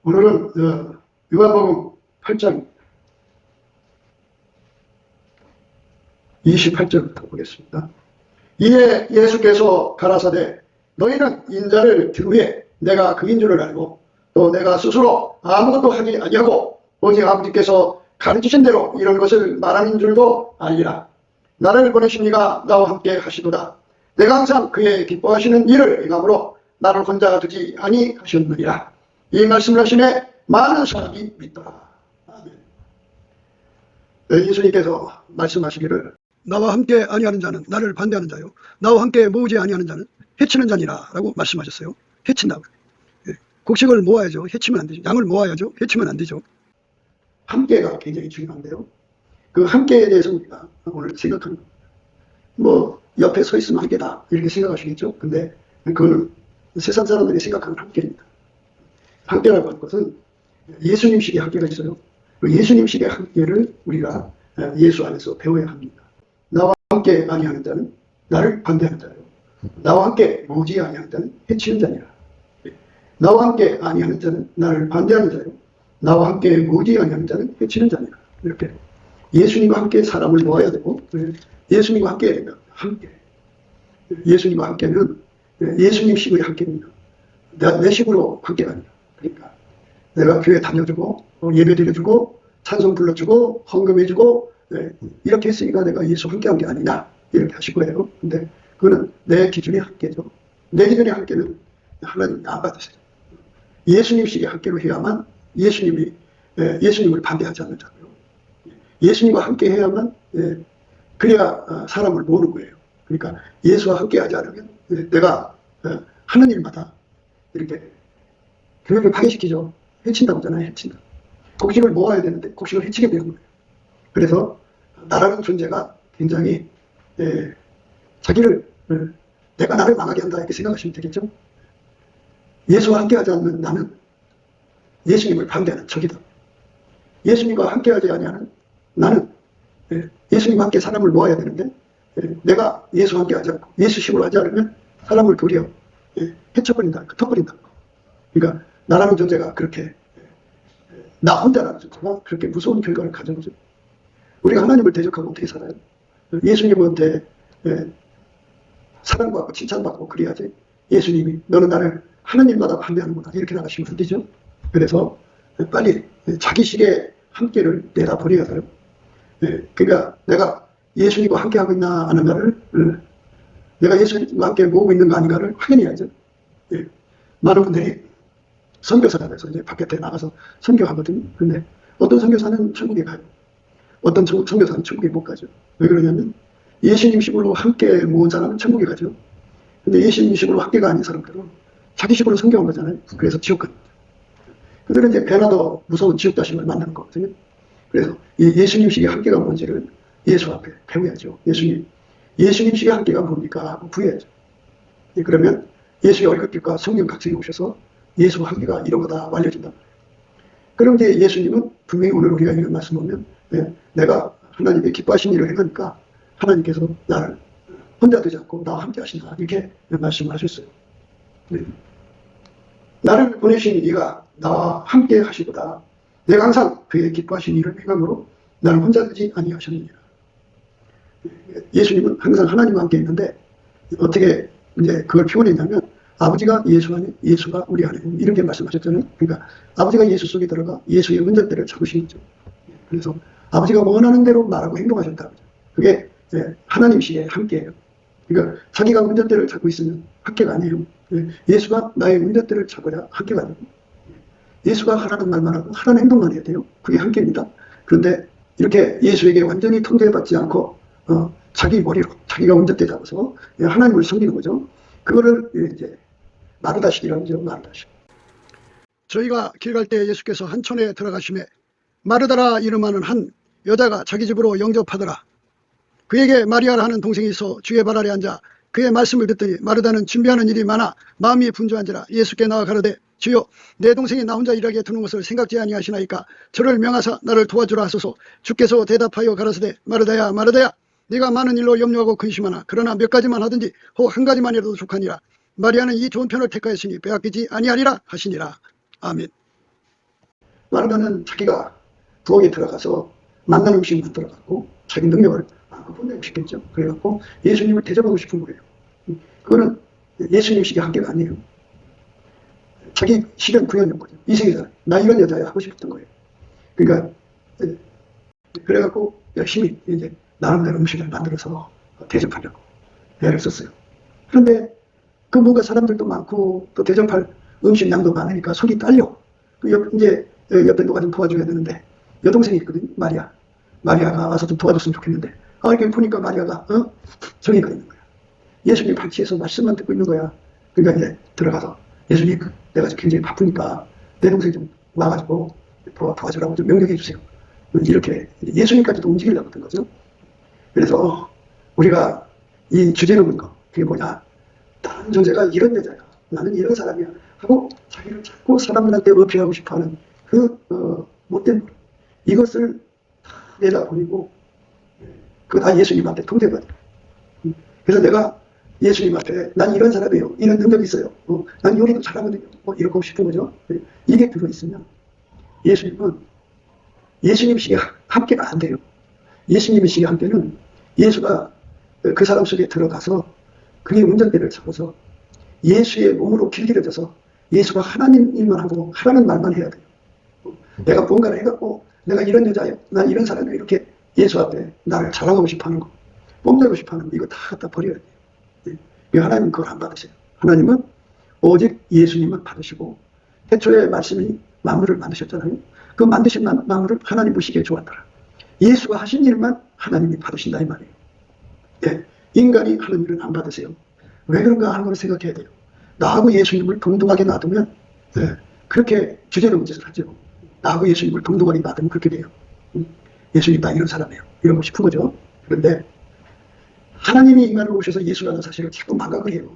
오늘은 요한복음 8장 28절부터 보겠습니다. 이에 예수께서 가라사대 너희는 인자를 든 후에 내가 그인 줄을 알고 또 내가 스스로 아무것도 하지 아니하고 오직 아버지께서 가르치신 대로 이런 것을 말하는 줄도 알리라. 나를 보내신 이가 나와 함께 하시도다. 내가 항상 그의 기뻐하시는 일을 행함으로 나를 혼자 두지 아니하셨느니라. 이 말씀을 하시네 많은 사람이 믿더라. 아멘. 예수님께서 말씀하시기를 나와 함께 아니하는 자는 나를 반대하는 자요 나와 함께 모으지 아니하는 자는 해치는 자니라 라고 말씀하셨어요. 해친다고. 곡식을 모아야죠. 해치면 안 되죠. 양을 모아야죠. 해치면 안 되죠. 함께가 굉장히 중요한데요. 그 함께에 대해서 우리가 오늘 생각하는 뭐 옆에 서 있으면 함께다 이렇게 생각하시겠죠. 근데 그거는 세상 사람들이 생각하는 함께입니다. 함께라고 하는 것은 예수님식의 함께가 있어요. 그 예수님식의 함께를 우리가 예수 안에서 배워야 합니다. 나와 함께 아니하는 자는 나를 반대하는 자요 나와 함께 모으지 아니하는 자는 해치는 자니라. 나와 함께 아니하는 자는 나를 반대하는 자요 나와 함께 모으지 아니하는 자는 해치는 자니라. 이렇게 예수님과 함께 사람을 모아야 되고 예수님과 함께 되면 함께 예수님과 함께는 예수님식의 함께입니다. 내 식으로 함께가 아니라. 그러니까 내가 교회 다녀주고 예배 드려주고 찬송 불러주고 헌금해주고 이렇게 했으니까 내가 예수 함께한 게 아니냐 이렇게 하실 거예요. 근데 그거는 내 기준의 함께죠. 내 기준의 함께는 하나님 안 받으세요. 예수님식의 함께로 해야만 예수님을 반대하지 않는 자고요. 예수님과 함께 해야만 그래야 사람을 모으는 거예요. 그러니까 예수와 함께 하지 않으면 내가 하는 일마다 이렇게 교회를 파괴시키죠. 해친다고 하잖아요. 해친다. 곡식을 모아야 되는데 곡식을 해치게 되는 거예요. 그래서 나라는 존재가 굉장히 자기를 내가 나를 망하게 한다 이렇게 생각하시면 되겠죠. 예수와 함께하지 않는 나는 예수님을 반대하는 적이다. 예수님과 함께하지 아니하는 나는 예수님과 함께 사람을 모아야 되는데 내가 예수와 함께하지 않고 예수식으로 하지 않으면 사람을 도리어 해쳐버린다, 흩어버린다. 그러니까 나라는 존재가 그렇게 나 혼자라는 존재가 그렇게 무서운 결과를 가져오죠. 우리가 하나님을 대적하고 어떻게 살아요? 예수님한테 사랑받고 칭찬받고 그래야지. 예수님이 너는 나를 하나님마다 반대하는구나 이렇게 나가시면 안 되죠. 그래서 빨리 자기식의 함께를 내다버려야 돼요. 그러니까 내가 예수님과 함께하고 있나 안 하나를 내가 예수님과 함께 모으고 있는 거 아닌가를 확인해야죠. 많은 분들이 선교사가 돼서 이제 바깥에 나가서 선교하거든요. 근데 어떤 선교사는 천국에 가요. 어떤 선교사는 천국에 못 가죠. 왜 그러냐면 예수님식으로 함께 모은 사람은 천국에 가죠. 근데 예수님식으로 함께가 아닌 사람들은 자기식으로 선교한 거잖아요. 그래서 지옥 갑니다. 그들은 이제 배나 더 무서운 지옥 다심을 만나는 거거든요. 그래서 이 예수님식의 함께가 뭔지를 예수 앞에 배워야죠. 예수님식의 함께가 뭡니까 하고 구해야죠. 그러면 예수의 얼굴빛과 성령 각성이 오셔서 예수와 함께가 이런 거다 알려준다. 그럼 이제 예수님은 분명히 오늘 우리가 이런 말씀 보면 내가 하나님의 기뻐하신 일을 행하니까 하나님께서 나를 혼자 두지 않고 나와 함께 하신다 이렇게 말씀을 하셨어요. 나를 보내신 이가 나와 함께 하시도다. 내가 항상 그의 기뻐하신 일을 행함으로 나를 혼자 두지 아니하셨느니라. 예수님은 항상 하나님과 함께 있는데 어떻게 이제 그걸 표현했냐면 아버지가 예수 안에 예수가 우리 안에 이렇게 말씀하셨잖아요. 그러니까 아버지가 예수 속에 들어가 예수의 운전대를 잡으신 거죠. 그래서 아버지가 원하는 대로 말하고 행동하셨다. 그게 하나님식의 함께예요. 그러니까 자기가 운전대를 잡고 있으면 함께가 아니에요. 예수가 나의 운전대를 잡아야 함께가 아니고 예수가 하라는 말만 하고 하라는 행동만 해야 돼요. 그게 함께입니다. 그런데 이렇게 예수에게 완전히 통제받지 않고 자기 머리로 자기가 운전대 잡아서 하나님을 섬기는 거죠. 그거를 이제 마르다식이라고 하죠. 마르다식. 저희가 길 갈 때 예수께서 한 촌에 들어가심에 마르다라 이름하는 한 여자가 자기 집으로 영접하더라. 그에게 마리아라 하는 동생이 있어 주의 발 아래 앉아 그의 말씀을 듣더니 마르다는 준비하는 일이 많아 마음이 분주한지라 예수께 나와 가로되 주여 내 동생이 나 혼자 일하게 두는 것을 생각지 아니하시나이까 저를 명하사 나를 도와주라 하소서. 주께서 대답하여 가라사대 마르다야 마르다야 네가 많은 일로 염려하고 근심하나 그러나 몇 가지만 하든지 혹 한 가지만이라도 족하니라. 마리아는 이 좋은 편을 택하였으니 빼앗기지 아니하리라 하시니라. 아멘. 마르다는 자기가 부엌에 들어가서 만난 음식 만들어갖고 자기 능력을 뽐내고 싶겠죠. 그래갖고 예수님을 대접하고 싶은 거예요. 그거는 예수님식의 한계가 아니에요. 자기 실현 구현이었거든요. 이생에서 나 이런 여자야 하고 싶었던 거예요. 그러니까 그래갖고 열심히 이제 나름대로 음식을 만들어서 대접하려고 애를 썼어요. 그런데 그 뭔가 사람들도 많고 또 대접할 음식 양도 많으니까 속이 딸려. 이제 옆에 누가 좀 도와줘야 되는데 여동생이 있거든요. 마리아가 와서 좀 도와줬으면 좋겠는데 이렇게 보니까 마리아가 정이가 있는 거야. 예수님 방치해서 말씀만 듣고 있는 거야. 그러니까 이제 들어가서 예수님 내가 굉장히 바쁘니까 내 동생 좀 와가지고 도와주라고 좀 명령해 주세요. 이렇게 예수님까지도 움직이려고 했던 거죠. 그래서 우리가 이 주제를 본 거, 그게 뭐냐. 다른 존재가 이런 여자야. 나는 이런 사람이야. 하고 자기를 자꾸 사람들한테 어필하고 싶어하는 그 못된 것. 이것을 다 내다버리고 그거 다 예수님한테 통제받아요. 그래서 내가 예수님 앞에 난 이런 사람이에요. 이런 능력이 있어요. 난 요리도 잘하거든요. 이러고 싶은 거죠. 이게 들어있으면 예수님은 예수님식의 함께가 안 돼요. 예수님식의 함께는 예수가 그 사람 속에 들어가서 그의 운전대를 잡아서 예수의 몸으로 길들여져서 예수가 하나님 일만 하고 하라는 말만 해야 돼요. 내가 뭔가를 해갖고 내가 이런 여자예요. 난 이런 사람이에요. 이렇게 예수 앞에 나를 자랑하고 싶어하는 거, 뽐내고 싶어하는 거 이거 다 갖다 버려야 돼요. 하나님은 그걸 안 받으세요. 하나님은 오직 예수님만 받으시고 태초에 말씀이 만물을 만드셨잖아요. 그 만드신 만물을 하나님 보시기에 좋았더라. 예수가 하신 일만 하나님이 받으신다 이 말이에요. 네, 인간이 하는 일은 안 받으세요. 왜 그런가 하는 걸 생각해야 돼요. 나하고 예수님을 동등하게 놔두면 그렇게 주제넘은 짓을 하죠. 나하고 예수님을 동등하게 놔두면 그렇게 돼요. 예수님 나 이런 사람이에요. 이러고 싶은 거죠. 그런데 하나님이 인간을 오셔서 예수라는 사실을 자꾸 망각을 해요.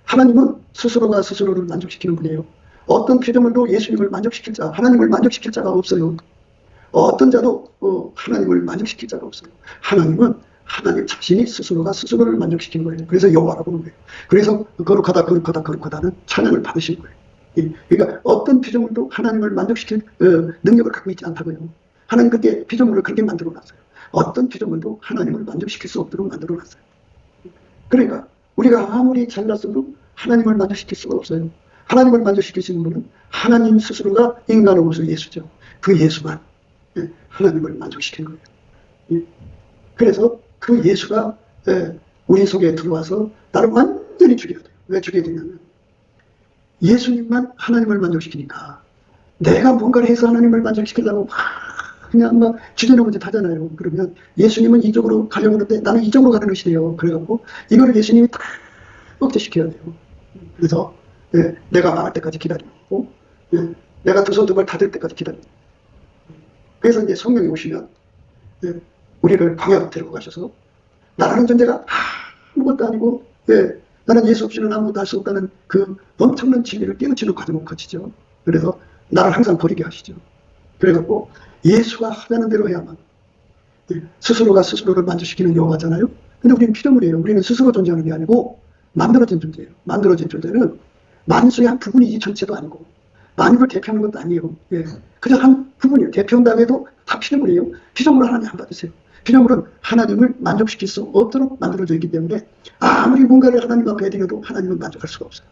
하나님은 스스로가 스스로를 만족시키는 분이에요. 어떤 피조물도 예수님을 만족시킬 자, 하나님을 만족시킬 자가 없어요. 어떤 자도 하나님을 만족시킬 자가 없어요. 하나님은 하나님 자신이 스스로가 스스로를 만족시키는 거예요. 그래서 여호와라고 하는 거예요. 그래서 거룩하다는 찬양을 받으신 거예요. 그러니까 어떤 피조물도 하나님을 만족시킬 능력을 갖고 있지 않다고요. 하나님 그렇게 피조물을 그렇게 만들어 놨어요. 어떤 피조물도 하나님을 만족시킬 수 없도록 만들어 놨어요. 그러니까 우리가 아무리 잘났어도 하나님을 만족시킬 수가 없어요. 하나님을 만족시키시는 분은 하나님 스스로가 인간을 오셔서 예수죠. 그 예수만 하나님을 만족시킨 거예요. 그래서 그 예수가 우리 속에 들어와서 나를 완전히 죽여야 돼요. 왜 죽여야 되냐면 예수님만 하나님을 만족시키니까 내가 뭔가를 해서 하나님을 만족시키려고 그냥 막 주제넘은 짓 하잖아요. 그러면 예수님은 이쪽으로 가려고 하는데 나는 이쪽으로 가는 것이래요. 그래갖고 이거를 예수님이 다 억제시켜야 돼요. 그래서 내가 망할 때까지 기다리고 내가 두 손 두 발 다 될 때까지 기다리고 그래서 이제 성령이 오시면 우리를 광야로 데리고 가셔서 나라는 존재가 아무것도 아니고 나는 예수 없이는 아무것도 할 수 없다는 그 엄청난 진리를 깨우치는 과정을 거치죠. 그래서 나를 항상 버리게 하시죠. 그래갖고 예수가 하자는 대로 해야만 스스로가 스스로를 만족시키는 여호와잖아요. 근데 우리는 피조물이에요. 우리는 스스로 존재하는 게 아니고 만들어진 존재예요. 만들어진 존재는 만수의 한 부분이지 전체도 아니고 만유를 대표하는 것도 아니에요. 그저 한 부분이에요. 대표한다고 해도 다 피조물이에요. 피조물을 하나님 안 받으세요. 피조물은 하나님을 만족시킬 수 없도록 만들어져 있기 때문에 아무리 뭔가를 하나님 앞에 해드려도 하나님은 만족할 수가 없어요.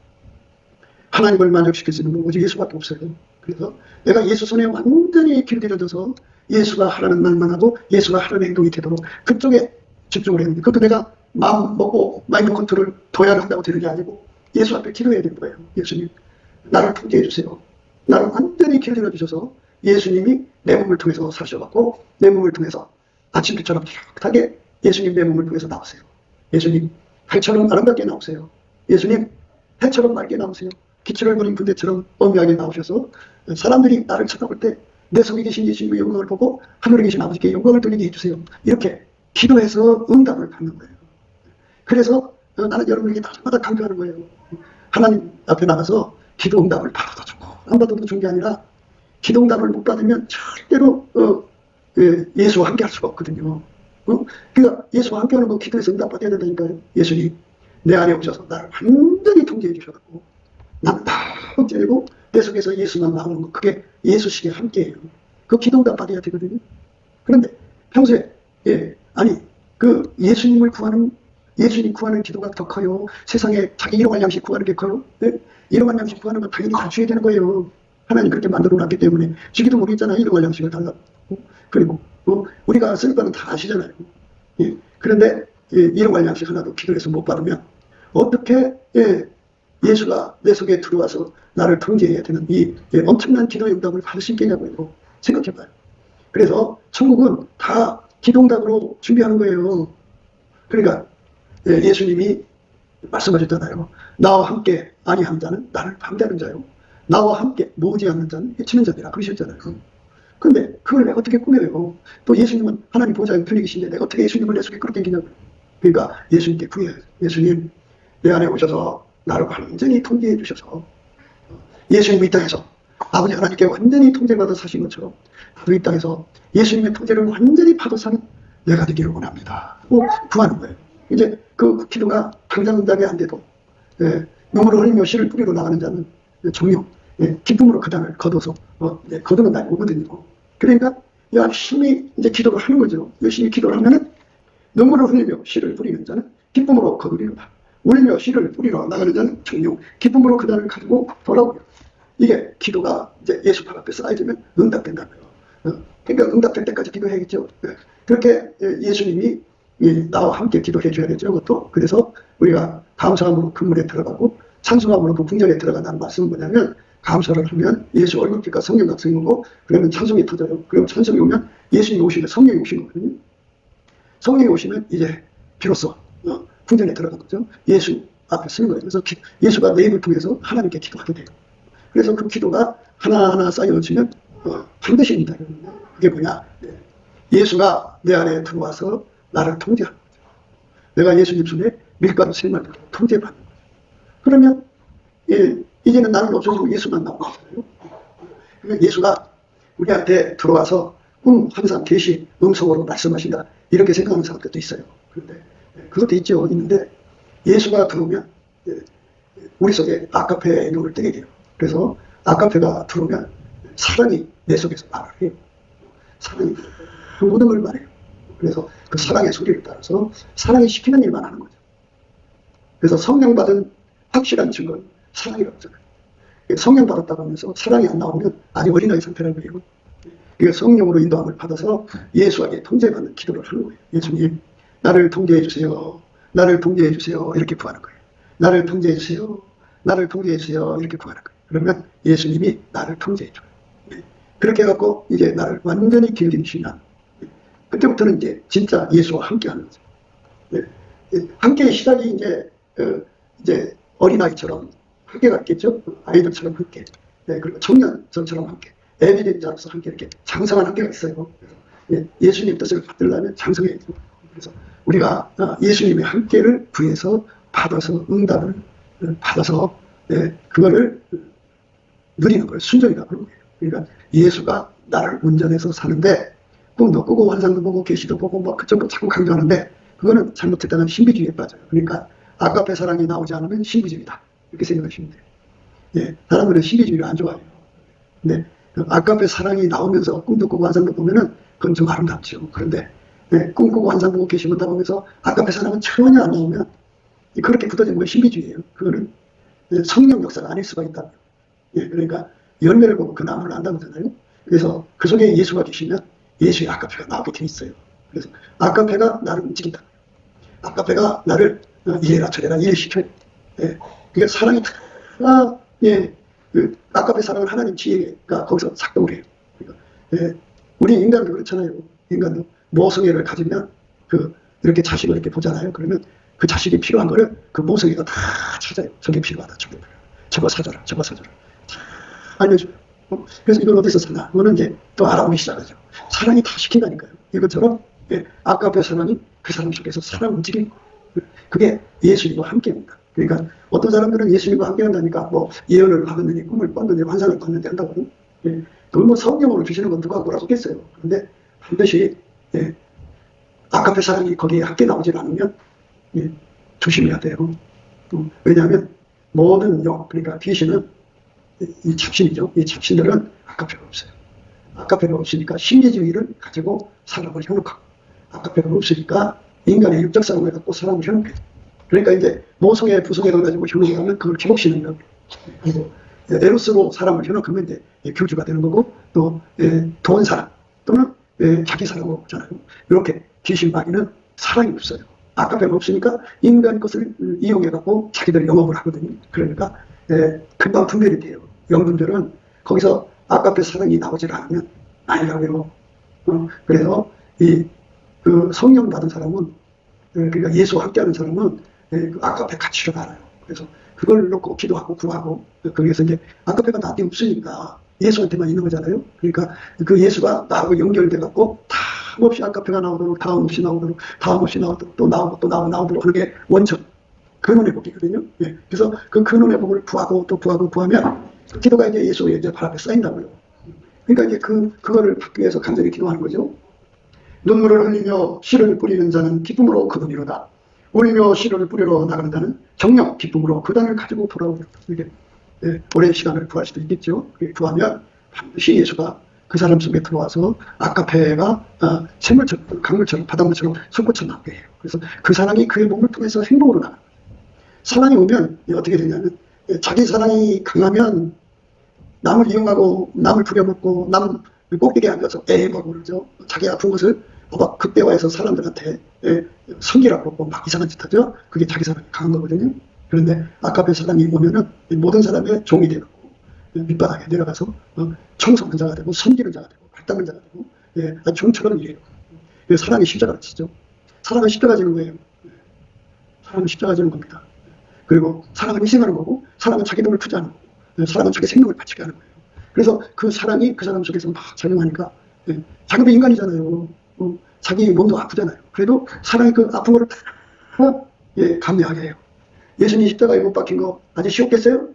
하나님을 만족시킬 수 있는 건 오직 예수밖에 없어요. 그래서 내가 예수 손에 완전히 길들여져서 예수가 하라는 말만 하고 예수가 하라는 행동이 되도록 그쪽에 집중을 해야 됩니다. 그것도 내가 마음 먹고 마인드 컨트롤 도야를 한다고 되는 게 아니고 예수 앞에 기도해야 되는 거예요. 예수님 나를 통제해 주세요. 나를 완전히 길들여 주셔서 예수님이 내 몸을 통해서 사셔갖고 내 몸을 통해서 아침빛처럼 깨끗하게 예수님 내 몸을 통해서 나오세요. 예수님 달처럼 아름답게 나오세요. 예수님 해처럼 맑게 나오세요. 기출을 부린 군대처럼 엄밀하게 나오셔서 사람들이 나를 쳐다볼 때 내 속에 계신 예수님의 영광을 보고 하늘에 계신 아버지께 영광을 돌리게 해주세요. 이렇게 기도해서 응답을 받는 거예요. 그래서 나는 여러분에게 날마다 강조하는 거예요. 하나님 앞에 나가서 기도 응답을 받아도 좋고 안 받아도 좋은 게 아니라 기도 응답을 못 받으면 절대로 예수와 함께 할 수가 없거든요. 그러니까 예수와 함께 하는 거 기도해서 응답 받아야 된다니까요. 예수님 내 안에 오셔서 나를 완전히 통제해 주셔서 나는 다 억제되고 내 속에서 예수만 나오는 거, 그게 예수식의 함께예요. 그 기도가 받아야 되거든요. 그런데 평소에 아니 그 예수님 구하는 기도가 더 커요. 세상에 자기 일용할 양식 구하는 게 커요. 일용할 양식 구하는 건 당연히 다 줘야 되는 거예요. 하나님 그렇게 만들어 놨기 때문에 주기도 모르겠잖아요. 일용할 양식을 달라고. 그리고 우리가 쓸 거는 다 아시잖아요. 그런데 일용할 양식 하나도 기도해서 못 받으면 어떻게 예수가 내 속에 들어와서 나를 통제해야 되는 이 엄청난 기도의 응답을 받을 수 있겠냐고요. 생각해봐요. 그래서 천국은 다 기도응답으로 준비하는 거예요. 그러니까 예수님이 말씀하셨잖아요. 나와 함께 아니하는 자는 나를 반대하는 자요. 나와 함께 모으지 않는 자는 해치는 자니라 그러셨잖아요. 근데 그걸 내가 어떻게 꾸며요? 또 예수님은 하나님 보좌에 편히 계신데 내가 어떻게 예수님을 내 속에 끌어당기냐고요. 그러니까 예수님께 구해요. 예수님 내 안에 오셔서 나를 완전히 통제해 주셔서 예수님이 이 땅에서 아버지 하나님께 완전히 통제받아 사신 것처럼 이 땅에서 예수님의 통제를 완전히 받아 사는 내가 되기를 원합니다. 구하는 거예요. 이제 그 기도가 당장 응답이 안 돼도 눈물을 흘리며 씨를 뿌리러 나가는 자는 종용 기쁨으로 그 땅을 거둬서 거두는 날이 오거든요. 그러니까 열심히 이제 기도를 하는 거죠. 열심히 기도를 하면은 눈물을 흘리며 씨를 뿌리는 자는 기쁨으로 거두리로다. 울며 씨를 뿌리러 나가는 자는 종용 기쁨으로 그 땅을 가지고 돌아오리로다. 이게 기도가 이제 예수 발 앞에 쌓여지면 응답된다고요. 그러니까 응답될 때까지 기도해야겠죠. 그렇게 예수님이 나와 함께 기도해 줘야 되죠. 그것도. 그래서 우리가 감사함으로 금물에 들어가고 찬송함으로 풍전에 들어간다는 말씀은 뭐냐면 감사를 하면 예수 얼굴빛과 성령 각성이 오고 그러면 찬송이 터져요. 그럼 찬송이 오면 예수님이 오시면 성령이 오신 거거든요. 성령이 오시면 이제 비로소 풍전에 들어간 거죠. 예수 앞에 쓰는 거예요. 그래서 예수가 내 입을 통해서 하나님께 기도하게 돼요. 그래서 그 기도가 하나하나 쌓여지면 반드시 입니다. 그게 뭐냐? 예수가 내 안에 들어와서 나를 통제하는 거죠. 내가 예수님 손에 밀가루 셀만큼 통제받는 거예요. 그러면 이제는 나는 없어지고 예수만 나오는 거잖아요. 그러면 예수가 우리한테 들어와서 항상 계시 음성으로 말씀하신다. 이렇게 생각하는 사람들도 있어요. 그런데 그것도 있죠. 있는데 예수가 들어오면 우리 속에 아카페의 눈을 뜨게 돼요. 그래서 아카페가 들어오면 사랑이 내 속에서 말을 해요. 사랑이 그 모든 걸 말해요. 그래서 그 사랑의 소리를 따라서 사랑이 시키는 일만 하는 거죠. 그래서 성령 받은 확실한 증거는 사랑이라고 하잖아요. 성령 받았다고 하면서 사랑이 안 나오면 아직 어린아이 상태라는 거예요. 그러니까 성령으로 인도함을 받아서 예수에게 통제받는 기도를 하는 거예요. 예수님, 나를 통제해 주세요. 나를 통제해 주세요. 이렇게 구하는 거예요. 나를 통제해 주세요. 나를 통제해 주세요. 이렇게 구하는 거예요. 그러면 예수님이 나를 통제해 줘요. 그렇게 해갖고 이제 나를 완전히 길들이시면 그때부터는 이제 진짜 예수와 함께 하는 거죠. 함께의 시작이 이제 어린아이처럼 함께가 있겠죠. 아이들처럼 함께. 그리고 청년처럼 함께. 애비된 자로서 함께 이렇게 장성한 함께가 있어요. 예수님 뜻을 받으려면 장성해야죠. 그래서 우리가 예수님의 함께를 구해서 받아서 응답을 받아서 그거를 누리는 걸 순종이라고 하는 거예요. 그러니까 예수가 나를 운전해서 사는데 꿈도 꾸고 환상도 보고 계시도 보고 뭐 그쪽 자꾸 강조하는데 그거는 잘못했다는 신비주의에 빠져요. 그러니까 아까페 사랑이 나오지 않으면 신비주의다. 이렇게 생각하시면 돼요. 사람들은 신비주의를 안 좋아해요. 근데 아까페 사랑이 나오면서 꿈도 꾸고 환상도 보면은 그건 좀 아름답죠. 그런데 꿈꾸고 환상 보고 계시면 나오면서 아까페 사랑은 전혀 안 나오면 그렇게 굳어진 건 신비주의예요. 그거는 성령 역사가 아닐 수가 있다. 그러니까 열매를 보고 그 나무를 안다고 하잖아요. 그래서 그 속에 예수가 계시면 예수의 아까페가 나오게 돼 있어요. 그래서 아까페가 나를 움직인다. 아까페가 나를 이래라 저래라 일시켜요. 그러니까 사랑이 다 그 아까페 사랑을 하나님 지혜가 거기서 작동을 해요. 그러니까 우리 인간도 그렇잖아요. 인간도 모성애를 가지면 이렇게 자식을 이렇게 보잖아요. 그러면 그 자식이 필요한 거를 그 모성애가 다 찾아요. 저게 필요하다. 저게 필요하다. 저거 사줘라. 저거 사줘라. 다 알려줘요. 그래서 이걸 어디서 사나? 그거는 이제 또 알아보기 시작하죠. 사랑이 다 시킨다니까요. 이것처럼 아까페 사랑이 그 사람 속에서 사랑 움직이는 거예요. 그게 예수님과 함께입니다. 그러니까 어떤 사람들은 예수님과 함께 한다니까 뭐 예언을 받았느니 꿈을 꿨느니 환상을 봤는데 한다고. 그걸 뭐 성령으로 주시는 건 누가 뭐라고 했겠어요. 그런데 반드시 아까페 사랑이 거기에 함께 나오질 않으면 조심해야 돼요. 왜냐하면 모든 영, 그러니까 귀신은 이 잡신이죠. 이 잡신들은 아까페가 없어요. 아까페가 없으니까 심리주의를 가지고 사람을 현혹하고, 아까페가 없으니까 인간의 육적 사람을 갖고 사람을 현혹해요. 그러니까 이제 모성의 부성애를 가지고 현혹하면 그걸 기복시는 거예요. 그리고 에로스로 사람을 현혹하면 이제 교주가 되는 거고, 또 돈 사람 또는 자기 사람으로 잖아요. 이렇게 귀신마귀는 사랑이 없어요. 아까페가 없으니까 인간 것을 이용해갖고 자기들 영업을 하거든요. 그러니까 금방 분별이 돼요. 영분들은 거기서 아까페 사랑이 나오질 않으면 아니라고요. 그래서 그 성령 받은 사람은, 그러니까 예수와 함께하는 사람은 그 아까페 가치를 알아요. 그래서 그걸 놓고 기도하고 구하고, 거기에서 이제 아까페가 나한테 없으니까 예수한테만 있는 거잖아요. 그러니까 그 예수가 나하고 연결돼갖고 다음 없이 아까페가 나오도록, 다음 없이 나오도록, 다음 없이 나오도록, 또 나오고 또 나오도록 하는 게 원천, 근원의 복이거든요. 그래서 그 근원의 복을 구하고 또 구하고 구하면 기도가 이제 예수의 이제 발 앞에 쌓인다고요. 그러니까 이제 그거를 받기 위해서 간절히 기도하는 거죠. 눈물을 흘리며 씨를 뿌리는 자는 기쁨으로 거두리로다. 울며 씨를 뿌리러 나가는 자는 정녕 기쁨으로 그 단을 가지고 돌아오리로다. 이게 오랜 시간을 구할 수도 있겠죠. 구하면 반드시 예수가 그 사람 속에 들어와서 아까페가 샘물처럼, 강물처럼, 바닷물처럼 솟구쳐 나오게 해요. 그래서 그 사랑이 그의 몸을 통해서 행동으로 나가요. 사랑이 오면 어떻게 되냐면, 자기 사랑이 강하면 남을 이용하고 남을 부려먹고 남 꼭대기에 앉아서 애먹고 그러죠. 자기 아픈 것을 막 극대화해서 사람들한테 섬기라고 그러고 막 이상한 짓 하죠. 그게 자기 사랑이 강한 거거든요. 그런데 아까페 사랑이 오면은 모든 사람의 종이 되고 밑바닥에 내려가서 청소하는 자가 되고 섬기는 자가 되고 발닦는 자가 되고 아주 종처럼 일해요. 사랑이 십자가를 치죠. 사랑은 십자가 지는 거예요. 사랑은 십자가 지는 겁니다. 그리고 사랑은 희생하는 거고, 사랑은 자기 돈을 투자하는 거고, 사랑은 자기 생명을 바치게 하는 거예요. 그래서 그 사랑이 그 사람 속에서 막 작용하니까, 자기도 인간이잖아요. 자기 몸도 아프잖아요. 그래도 사랑이 그 아픈 거를 다 감내하게 해요. 예수님 십자가에 못 박힌 거 아주 쉬웠겠어요?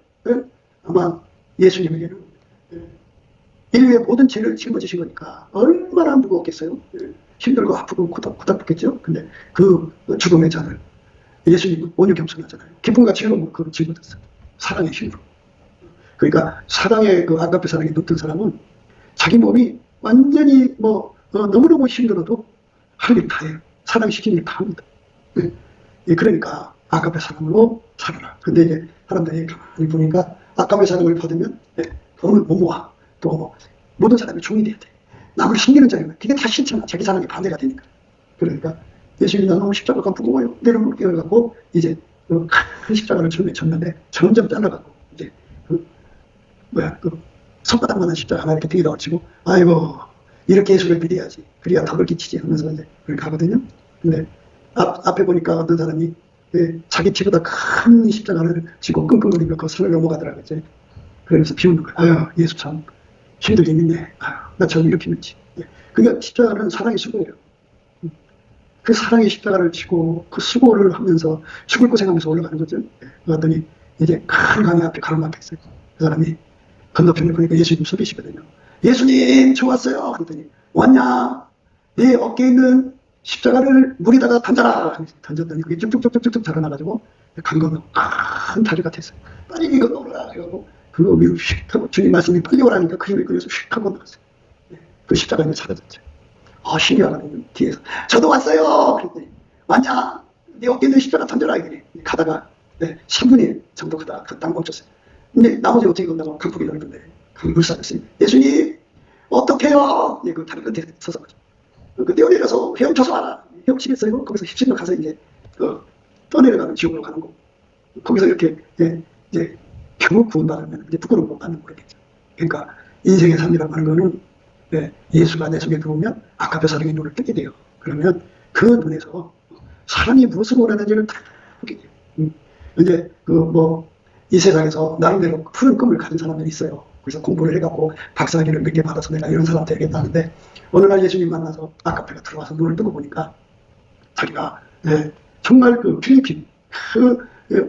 아마 예수님에게는 인류의 모든 죄를 짊어지신 거니까 얼마나 무거웠겠어요? 힘들고 아프고 고달프겠죠? 근데 그 죽음의 잔을 예수님은 온유 겸손하잖아요. 기쁨과 즐거움을 그걸 짊어졌어요. 사랑의 힘으로. 그러니까 사랑의 그 아가페 사랑에 눕던 사람은 자기 몸이 완전히 너무너무 힘들어도 할 일 다 해요. 사랑시키는 일 다 합니다. 그러니까 아가페 사랑으로 살아라. 근데 이제 사람들이 가만히 보니까 아가페 사랑을 받으면 돈을 못 모아. 또 모든 사람이 종이 돼야 돼. 남을 섬기는 자유는 그게 다 싫잖아. 자기 사랑에 반대가 되니까. 그러니까 예수님이 나는 십자가가 무거워요. 내려놓을 게 갖고 이제 큰 십자가를 처음에 쳤는데 점점 잘라가고 이제 손바닥만한 십자가 하나 이렇게 등에다 얹히고, 아이고 이렇게 예수를 믿어야지. 그래야 덕을 끼치지 하면서 이제 그렇게 가거든요. 근데 앞에 보니까 어떤 사람이 자기 키보다 큰 십자가를 지고 끙끙거리며 그 산을 넘어가더라고요. 그러면서 비웃는 거예요. 아유, 예수 참 힘들긴 있네. 아유, 나처럼 이렇게 믿지. 그러니까 십자가는 사랑의 수고예요. 그 사랑의 십자가를 지고 그 수고를 하면서 죽을 고생하면서 올라가는 거죠. 그러더니 이제 큰 강의 앞에 가로막혀 있어요. 그 사람이 건너편을 보니까 예수님 섭이시거든요. 예수님 좋았어요. 그랬더니 왔냐? 네 어깨에 있는 십자가를 물에다가 던져라. 던졌더니 그게 쭉쭉쭉쭉쭉 자라나가지고 강건너 큰 다리 같았어요. 빨리 이거 넣어라. 그러고 그거 위로 휙 하고 주님 말씀이 빨리 오라니까 그 힘을 끌려서 휙 하고 나갔어요. 그 십자가는 사라졌죠. 신기하거든요. 뒤에서 저도 왔어요. 그랬더니 왔냐? 네 어깨에 있는 십자가 던져라. 이러니 가다가 3분의 1 정도 가다가 그 땅 멈췄어요. 근데 나머지 어떻게 건너가 강폭이 넓은데 물살이었어요. 예수님 어떡해요? 그 다리 끝에 서서 뛰어내려서 헤엄쳐서 와라. 헤엄치겠어요? 거기서 휩쓸려 가서 이제 떠내려가는 지옥으로 가는 거. 거기서 이렇게 이제 겨우 구원받으면 이제 부끄러움 못 받는 거겠죠. 그러니까 인생의 삶이라고 하는 거는 예수가 내 속에 들어오면 아까페 사랑의 눈을 뜨게 돼요. 그러면 그 눈에서 사람이 무엇을 원하는지를 다 보게 돼요. 이제 이 세상에서 나름대로 푸른 꿈을 가진 사람들이 있어요. 그래서 공부를 해갖고 박사학위를 몇 개 받아서 내가 이런 사람 되겠다는데 어느 날 예수님 만나서 아카페가 들어와서 눈을 뜨고 보니까 자기가 정말 그 필리핀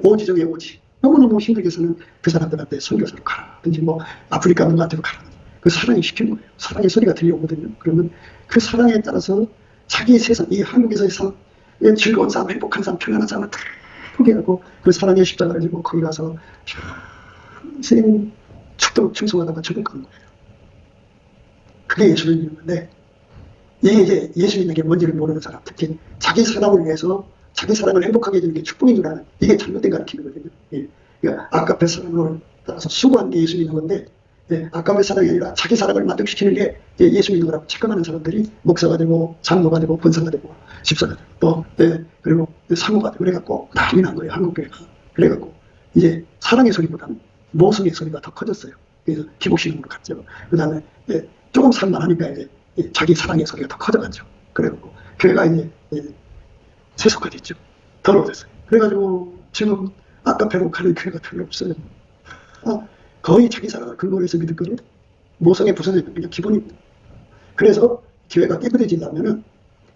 오지 중에 오지 너무너무 힘들게 사는 그 사람들한테 선교사로 가라든지 아프리카 누구한테도 가라든지 그 사랑이 시키는 거예요. 사랑의 소리가 들려오거든요. 그러면 그 사랑에 따라서 자기 세상, 이 한국에서의 삶, 즐거운 삶, 행복한 삶, 평안한 삶을 다 포기하고 그 사랑의 십자가를 지고 거기 가서 평생 죽도록 충성하다가 천국 가는 거예요. 그게 예수를 믿는 건데, 이게 이제 예수 믿는 게 뭔지를 모르는 사람, 특히 자기 사랑을 위해서 자기 사랑을 행복하게 해주는 게 축복인 줄 아는, 이게 잘못된 가르침이거든요. 예. 그러니까 아까의 사랑을 따라서 수고하는 게 예수 믿는 건데, 예, 아까의 사랑이 아니라 자기 사랑을 만족시키는 게 예수 믿는 거라고 착각하는 사람들이 목사가 되고 장로가 되고 권사가 되고 집사가 되고 또 그리고 사모가 되고 그래갖고 난리 난 거예요. 한국교회가. 그래갖고 이제 사랑의 소리보다는 모성의 소리가 더 커졌어요. 그래서 기복신앙으로 갔죠. 그 다음에 조금 살만하니까 이제 자기 사랑의 소리가 더 커져갔죠. 그래갖고 교회가 이제 세속화됐죠. 더러워졌어요. 그래가지고 지금 아까배로 가는 교회가 별로 없어요. 거의 자기 사랑을 근거로 해서 믿었거든요. 모성에 부서지는 그냥 기본입니다. 그래서 교회가 깨끗해지려면은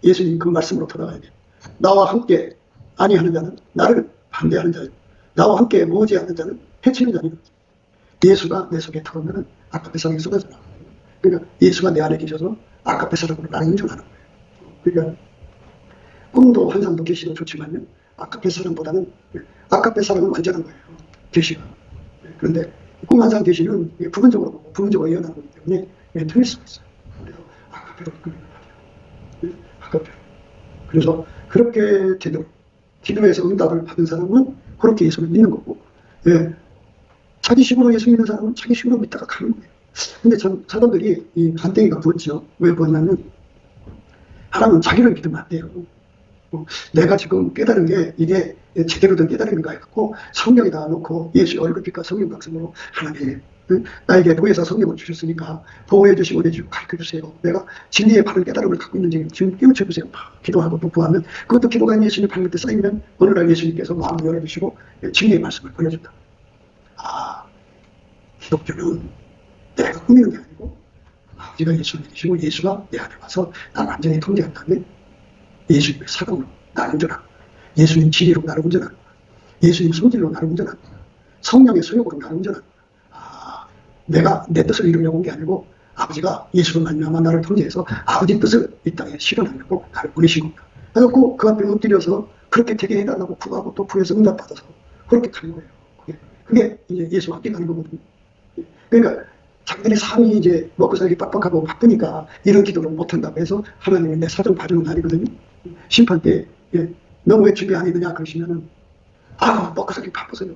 예수님 그 말씀으로 돌아가야 돼요. 나와 함께 아니하는 자는 나를 반대하는 자요. 나와 함께 모으지 않는 자는 해치는 자니라. 예수가 내 속에 들어오면은 아까페 사랑이 쏟아져요. 그러니까 예수가 내 안에 계셔서 아까페 사랑으로 나를 운전하는 거예요. 그러니까 꿈도 환상도 계시도 좋지만요. 아까페 사랑보다는 아까페 사랑은 완전한 거예요. 계시가. 그런데 꿈 환상 계시는 부분적으로 예언하는 거기 때문에 틀릴 수가 있어요. 그래서 아까페로 아까페. 그래서 그렇게 되도록 기도에서 응답을 받은 사람은 그렇게 예수를 믿는 거고, 자기 식으로 예수 믿는 사람은 자기 식으로 믿다가 가는 거예요. 근데 참 사람들이 이 간땡이가 부었죠. 왜 부었냐면 하나님은 자기를 믿으면 안 돼요. 내가 지금 깨달은 게 이게 제대로 된 깨달음인가 해갖고 성경에다 놓고 예수의 얼굴빛과 성경 각성으로 하나님 나에게 보혜사 성경을 주셨으니까 보호해 주시고 가르쳐 주세요. 내가 진리의 바른 깨달음을 갖고 있는지 지금 깨우쳐 주세요. 기도하고 또 구하면 그것도 기도가 예수님 발밑에 쌓이면 어느 날 예수님께서 마음을 열어주시고 진리의 말씀을 보여준다. 기독교는 내가 꾸미는 게 아니고 아버지가 예수를 믿으시고 예수가 내 안에 와서 나를 완전히 통제한 다음에 예수님의 사랑으로 나를 운전하는 거야. 예수님 진리로 나를 운전하는 거야. 예수님 성질로 나를 운전하는 거야. 성령의 소욕으로 나를 운전하는 거야. 내가 내 뜻을 이루려고 온 게 아니고 아버지가 예수로 말미암아 나를 통제해서 아버지 뜻을 이 땅에 실현하려고 나를 보내신 겁니다. 그래서 그 앞에 엎드려서 그렇게 되게 해달라고 구하고 또 구해서 응답받아서 그렇게 가는 거예요. 그게 이제 예수와 함께 가는 거거든요. 그러니까 자기들의 삶이 이제 먹고 살기 빡빡하고 바쁘니까 이런 기도를 못한다고 해서 하나님이 내 사정 봐주는 날이거든요. 심판 때 너무 왜 준비 안 했느냐 그러시면은 먹고 살기 바쁘세요.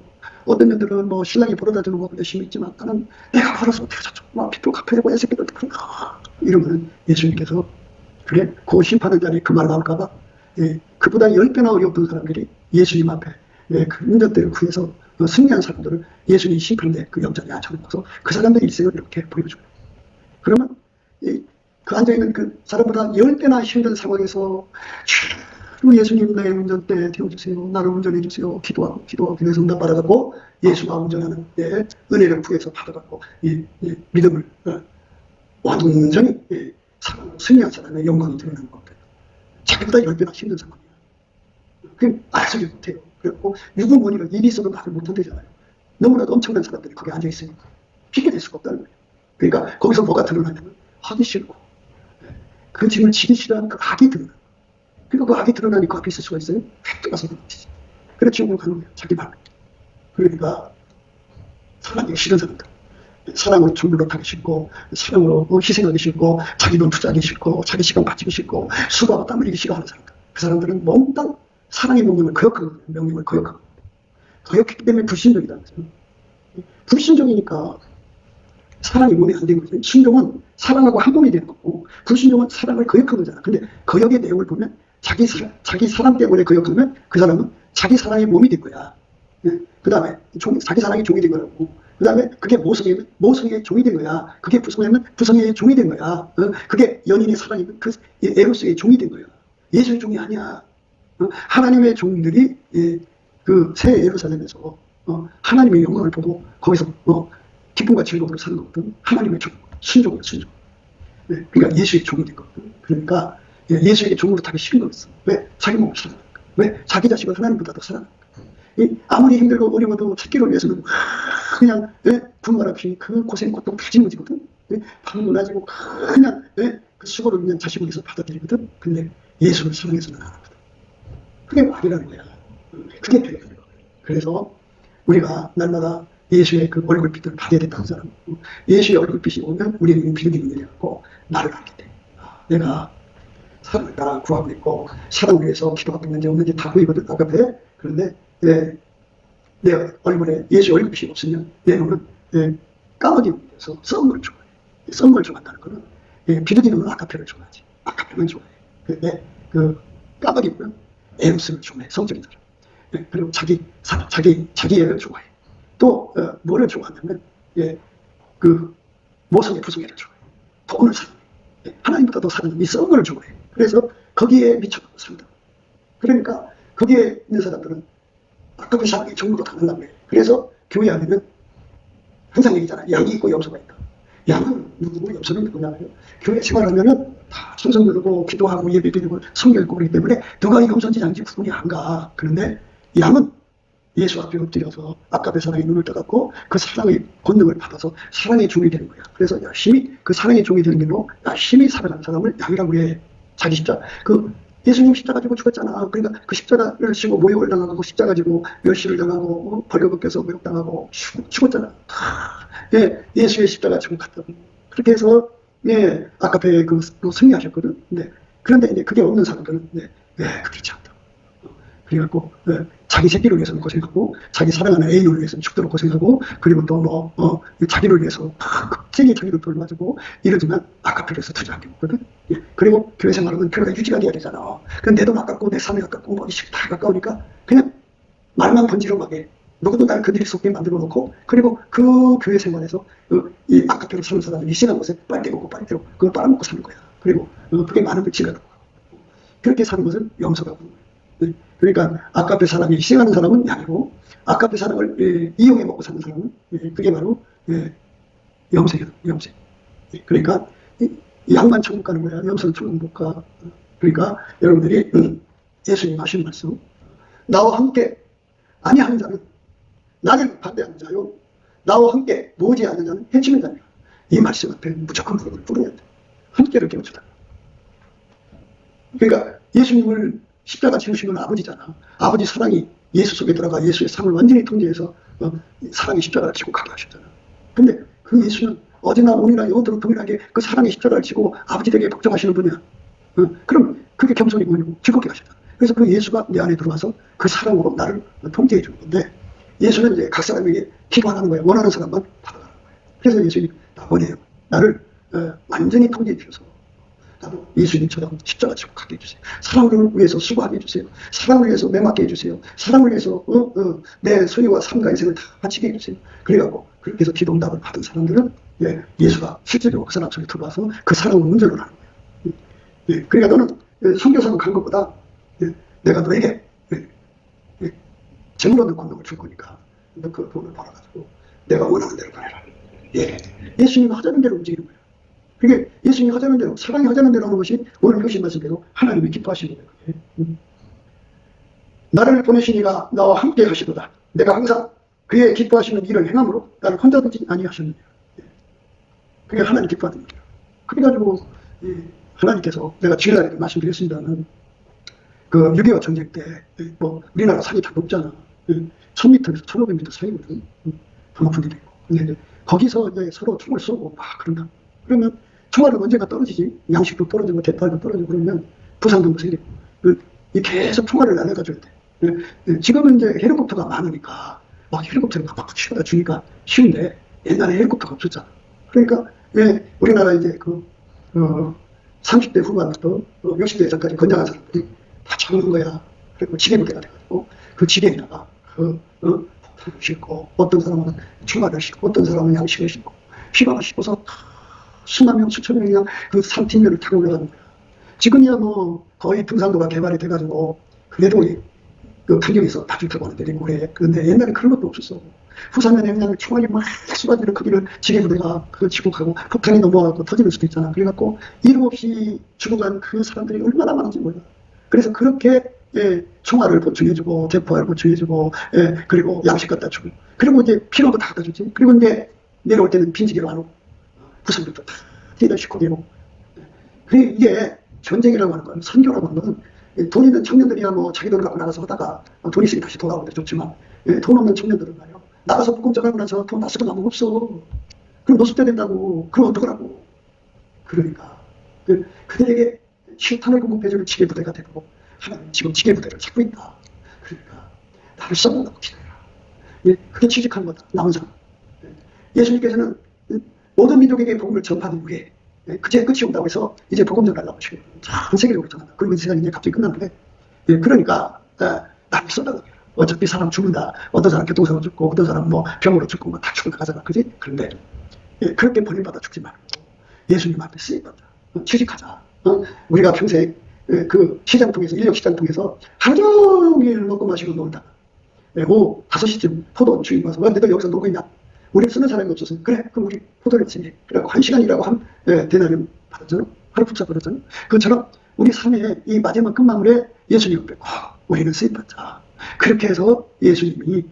어떤 년들은 뭐 신랑이 벌어다 주는 거 열심히 있지만 나는 내가 벌어서 어떻게 막 빚도 갚아야고 애새끼들 이러면 예수님께서 그래 그 심판의 자리에 그 말 나올까봐 그보다 10배나 어려웠던 사람들이 예수님 앞에 그 운전대를 구해서 승리한 사람들을 예수님 심판대 그 영장에 앉혀놓고서 그 사람들의 일생을 이렇게 보여줘요. 그러면 그 앉아있는 그 사람보다 10배나 힘든 상황에서 예수님 내 운전대 태워주세요. 나를 운전해주세요. 기도하고 그래서 응답 받아갖고 예수가 운전하는 은혜를 구해서 받아갖고 믿음을 완전히 승리한 사람의 영광이 드러나는 겁니다. 자기보다 10배나 힘든 상황이에요. 그럼 알아서지 못해요. 그리고 유구머니를 일이 있어도 말을 못한대잖아요. 너무나도 엄청난 사람들이 거기 앉아있으니까 핑계댈 수가 없다는 거예요. 그러니까 거기서 뭐가 드러나냐면 하기 싫고 그 짐을 지기 싫어하는 그 악이 드러나요. 그러니까 그 악이 드러나니 그 앞에 있을 수가 있어요? 들어가서 그렇지. 그래 지옥으로 가는 거예요. 자기 말. 그러니까 사랑하기 싫은 사람들. 사랑으로 전부를 하기 싫고 사랑으로 희생하기 싫고 자기 돈 투자하기 싫고 자기 시간 바치기 싫고 수고하고 땀 흘리기 싫어하는 사람들. 그 사람들은 몽땅 사랑의 명령을 거역하거든요. 명령을 거역하고. 거역했기 때문에 불신적이라는 거죠. 불신적이니까 사랑이 몸에 안 된 거죠. 순종은 사랑하고 한 몸이 되는 거고 불순종은 사랑을 거역한 거잖아. 근데 거역의 내용을 보면 자기 사랑 때문에 거역하면 그 사람은 자기 사랑의 몸이 된 거야. 그 다음에 자기 사랑의 종이 된 거라고. 그 다음에 그게 모성의 종이 된 거야. 그게 부성이면 부성의 종이 된 거야. 그게 연인의 사랑이면 그 에로스의 종이 된 거야. 예수의 종이 아니야. 하나님의 종들이 그 새 예루살렘에서 하나님의 영광을 보고 거기서 기쁨과 즐거움으로 사는 거거든. 하나님의 종, 순종. 그러니까 예수의 종이 된 거거든. 그러니까 예수에게 종으로 타기 싫은 거였어. 왜? 자기 몸을 사랑하니까. 왜? 자기 자식을 하나님보다 더 사랑하니까. 아무리 힘들고 어려워도 찾기를 위해서는 그냥 군말 없이 그 고생 고통 다 짊어지거든. 밤 낮이고 그냥 그 수고를 그냥 자식을 위해서 받아들이거든. 근데 예수를 사랑해서는 안 하거든. 그게 말이라는 거야. 그게 되는 거야. 그래서 우리가 날마다 예수의 그 얼굴빛을 받아야 된다는 사람. 예수의 얼굴빛이 오면 우리는 비극이 열려갖고 나를 알게 돼. 내가 사랑을 따라 구하고 있고 사랑을 위해서 기도하고 있는지 없는지 다 보이거든. 아까에. 그런데 내 얼굴에 예수 얼굴빛이 없으면 내 눈은 까마귀에 대해서 썩은 걸 좋아해. 썩은 걸 좋아한다는 거는 비둘기는 아카페를 좋아하지. 아카페만 좋아해. 근데 그 까마귀는 에로스를 좋아해. 성적인 사람. 그리고 자기애를 좋아해. 또 뭐를 좋아하냐면 그 모성의 부성애를 좋아해. 돈을 사랑해. 하나님보다 더 사랑하는 이 썩은 걸 좋아해. 그래서 거기에 미쳐서 산다. 그러니까 거기에 있는 사람들은 아까 그 사람이 정부로 당한다고 그래. 그래서 교회 안에는 항상 얘기잖아. 양이 있고 염소가 있다. 양은 누구고 염소는 누구냐고요. 교회 생활하면은 다 성성 누르고 기도하고 예배드리고 성경 읽고 그러기 때문에 누가 이 염소인지 양인지 구분이 안 가. 그런데 양은 예수 앞에 엎드려서 아까의 사랑의 눈을 떠갖고 그 사랑의 권능을 받아서 사랑의 종이 되는 거야. 그래서 열심히 그 사랑의 종이 되는 길로 열심히 살아가는 사람을 양이라고 해. 자기 십자가. 예수님 십자가 지고 죽었잖아. 그러니까 그 십자가를 지고 모욕을 당하고 십자가 지고 멸시를 당하고 벌거벗겨서 모욕당하고 죽었잖아. 예수의 십자가 지고 갔다고. 그렇게 해서 아까페 그 승리하셨거든. 그런데 이제 그게 없는 사람들은 그렇지 않다. 그래갖고 자기 새끼를 위해서는 고생하고 자기 사랑하는 애인을 위해서는 죽도록 고생하고 그리고 또 자기를 위해서 극진히 자기를 돌봐주고 이러지만 아까페에서 투자한 게 없거든. 그리고 교회 생활은 교회가 유지가 돼야 되잖아. 내 돈 아깝고 내 삶이 아깝고 뭐 이식 다 가까우니까 그냥 말만 번지르하게 누구도 날 그들이 속게 만들어 놓고 그리고 그 교회 생활에서 이 아까페로 사는 사람들이 시간 곳에 빨대 먹고 빨대로 그거 빨아먹고 사는 거야. 그리고 그게 많은 걸 지나가고 그렇게 사는 것은 염소가 보는 거야. 그러니까 아까페 사람이 희생하는 사람은 양이고 아까페 사람을 이용해 먹고 사는 사람은 그게 바로 염색이다. 염색. 그러니까 양만 천국 가는 거야. 염소는 천국 못 가. 그러니까 여러분들이 예수님 하신 말씀 나와 함께 아니하는 자는 나를 반대하는 자요 나와 함께 모으지 않는 자는 해치는 자니라. 이 말씀 앞에 무조건 무릎을 꿇어야 돼. 함께를 깨워주다. 그러니까 예수님을 십자가 지으신 건 아버지잖아. 아버지 사랑이 예수 속에 들어가 예수의 삶을 완전히 통제해서 사랑의 십자가를 지고 가게 하셨잖아. 근데 그 예수는 어제나 오늘이나 영원토록 동일하게 그 사랑의 십자가를 지고 아버지에게 복종하시는 분이야. 그럼 그게 겸손이 뭐냐고 즐겁게 하셨잖아. 그래서 그 예수가 내 안에 들어와서 그 사랑으로 나를 통제해 주는 건데 예수는 이제 각 사람에게 기도하는 거야. 원하는 사람만 받아가는 거야. 그래서 예수님이 나 원해요. 나를 완전히 통제해 주셔서 나도 예수님처럼 십자가 지고 가게 해주세요. 사랑을 위해서 수고하게 해주세요. 사랑을 위해서 매맞게 해주세요. 사랑을 위해서 내 소유와 삶과 인생을 다 바치게 해주세요. 그래갖고 그렇게 해서 기도응답을 받은 사람들은 예수가 실제로 그 사람 속에 들어와서 그 사랑을 운전을 하는 거예요. 그러니까 너는 선교사로 간 것보다 내가 너에게 재물 얻는 권능을 줄 거니까 너 그 돈을 벌어가지고 내가 원하는 대로 보내라. 예수님이 하자는 대로 움직이는 거예요. 그게 예수님이 하자는 대로 사랑이 하자는 대로 하는 것이 오늘 교신 말씀대로 하나님이 기뻐하시는 거예요. 나를 보내시니가 나와 함께 하시도다. 내가 항상 그의 기뻐하시는 일을 행함으로 나를 혼자 두지 아니하셨느냐. 그게 하나님 기뻐하는 일이야. 그래가지고 하나님께서 내가 주일날에 말씀드렸습니다만 그 6.25 전쟁 때 우리나라 산이 다 높잖아. 1000m에서 1500m 사이거든. 더 높은 데도 있고. 근데 이제 거기서 이제 서로 총을 쏘고 막 그런다. 그러면 총알은 언젠가 떨어지지. 양식도 떨어지고 대팔도 떨어지고 그러면 부상도 생기고. 계속 총알을 날려가줘야 돼. 지금은 이제 헬리콥터가 많으니까 막 헬리콥터를 막 치워다 주니까 쉬운데 옛날에 헬리콥터가 없었잖아. 그러니까 우리나라 이제 30대 후반부터 60대 전까지 건장한 사람들이 다 잡는 거야. 그리고 지뢰부대가 돼가지고 그 지뢰에다가 폭탄을 싣고 어떤 사람은 총알을 싣고 어떤 사람은 양식을 싣고 휘방을 싣고서 수만 명 수천 명이 그냥 그 산 뒷면을 타고 올라가는 거야. 지금이야 뭐 거의 등산로가 개발이 돼가지고 그래도 그 간격에서 다줄 타고 하는데 그래. 그런데 옛날에 그런 것도 없었어. 후산면에 그냥 총알이 막 쏟아지는 거기를 지뢰부대가 그걸 치고 가고 폭탄이 넘어가고 터지는 수도 있잖아. 그래갖고 이름 없이 죽어간 그 사람들이 얼마나 많은지 몰라. 그래서 그렇게 총알을 보충해주고 대포알을 보충해주고 그리고 양식 갖다 주고 그리고 이제 필요한 거 다 갖다 주지. 그리고 이제 내려올 때는 빈지기로 안 오고 부상들도 다 뒤에다 싣고 내고. 그게 이게 전쟁이라고 하는 건 선교라고 하는 건 돈 있는 청년들이야 뭐 자기 돈을 갖고 나가서 하다가 돈 있으니 다시 돌아오는데 좋지만 돈 없는 청년들은 말이야 나가서 복음 전하고 나서 돈 다 쓰고 남은 거 없어. 그럼 노숙자 된다고. 그럼 어떡하라고. 그러니까 그들에게 실탄을 공급해주는 지게부대가 되고 하나님 지금 지게부대를 찾고 있다. 그러니까 나를 써달라고 기도해라. 예, 그게 취직한 거다. 나온 사람. 예수님께서는 모든 민족에게 복음을 전파하는 후에 그제 끝이 온다고 해서 이제 복음 전하려고 하시고 전 세계적으로 전한다. 그리고 이 세상이 이제 갑자기 끝났는데 그러니까 나를 써달라고 해요. 어차피 사람 죽는다. 어떤 사람 교통사고 죽고 어떤 사람 뭐 병으로 죽고 뭐 다 죽는다 하잖아. 그지? 그런데 그렇게 버림받아 죽지 말고 예수님 앞에 쓰임받자. 취직하자. 우리가 평생 그 시장 통해서 인력 시장 통해서 하루 종일 먹고 마시고 놀다가 오후 5시쯤 포도 주인 와서 왜 너희들 여기서 놀고 있냐? 우리 쓰는 사람이 없어서 그래 그럼 우리 포도를 치니 그래갖고 1시간이라고 한 대나리온 받았잖아. 하루 품삯 받았잖아. 그것처럼 우리 삶의 이 마지막 끝마무리에 예수님 앞에 우리는 쓰임받자. 그렇게 해서 예수님이